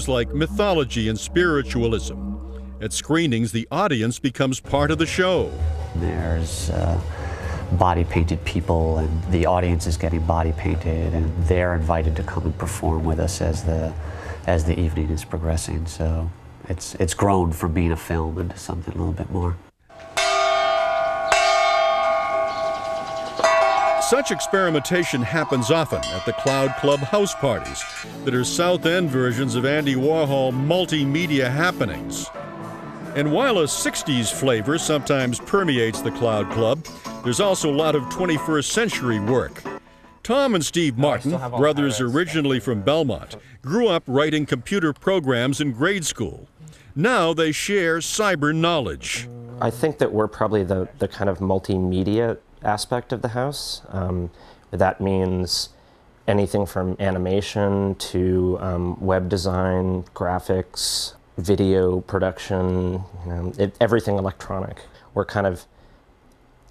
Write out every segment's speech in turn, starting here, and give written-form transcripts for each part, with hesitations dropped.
like mythology and spiritualism. At screenings, the audience becomes part of the show. There's body painted people, and the audience is getting body painted, and they're invited to come and perform with us as the evening is progressing. So it's grown from being a film into something a little bit more. Such experimentation happens often at the Cloud Club house parties that are South End versions of Andy Warhol multimedia happenings. And while a 60s flavor sometimes permeates the Cloud Club, there's also a lot of 21st century work. Tom and Steve Martin, brothers originally from Belmont, grew up writing computer programs in grade school. Now they share cyber knowledge. I think that we're probably the kind of multimedia aspect of the house. That means anything from animation to web design, graphics, video production, everything electronic. We're kind of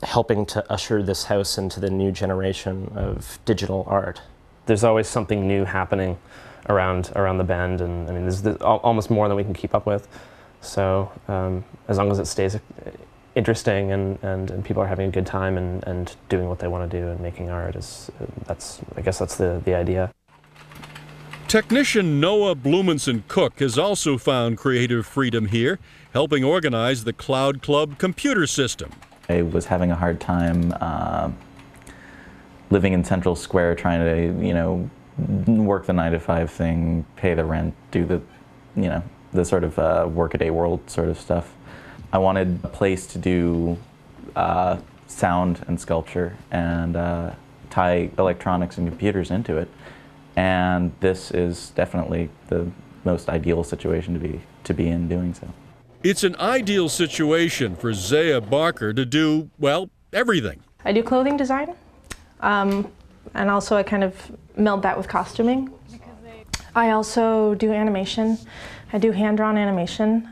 helping to usher this house into the new generation of digital art. There's always something new happening around the bend, and I mean, there's almost more than we can keep up with. So as long as it stays interesting and people are having a good time and doing what they want to do and making art, I guess that's the idea. Technician Noah Blumenson Cook has also found creative freedom here, helping organize the Cloud Club computer system. I was having a hard time living in Central Square, trying to, work the 9-to-5 thing, pay the rent, do the sort of workaday world sort of stuff. I wanted a place to do sound and sculpture and tie electronics and computers into it. And this is definitely the most ideal situation to be in doing so. It's an ideal situation for Zaya Barker to do, well, everything. I do clothing design, and also I kind of meld that with costuming. I also do animation. I do hand-drawn animation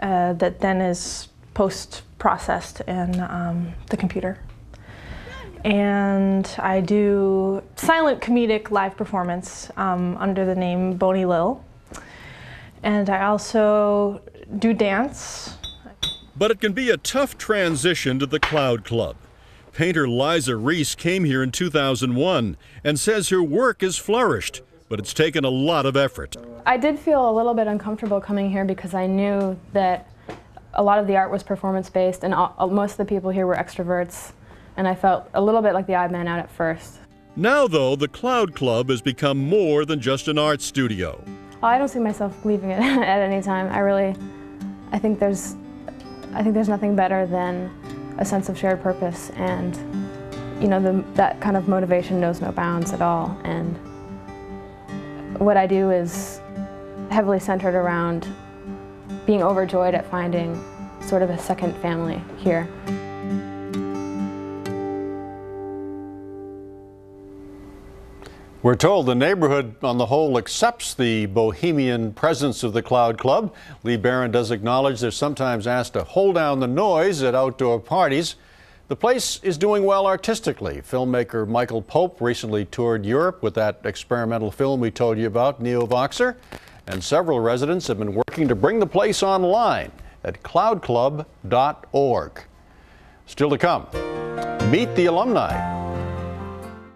that then is post-processed in the computer. And I do silent comedic live performance under the name Boney Lil. And I also do dance. But it can be a tough transition to the Cloud Club. Painter Liza Reese came here in 2001 and says her work has flourished, but it's taken a lot of effort. I did feel a little bit uncomfortable coming here because I knew that a lot of the art was performance-based and most of the people here were extroverts. And I felt a little bit like the odd man out at first. Now, though, the Cloud Club has become more than just an art studio. I don't see myself leaving it at any time. I think there's nothing better than a sense of shared purpose, and that kind of motivation knows no bounds at all. And what I do is heavily centered around being overjoyed at finding sort of a second family here. We're told the neighborhood on the whole accepts the bohemian presence of the Cloud Club. Lee Barron does acknowledge they're sometimes asked to hold down the noise at outdoor parties. The place is doing well artistically. Filmmaker Michael Pope recently toured Europe with that experimental film we told you about, Neovoxer. And several residents have been working to bring the place online at cloudclub.org. Still to come, meet the alumni.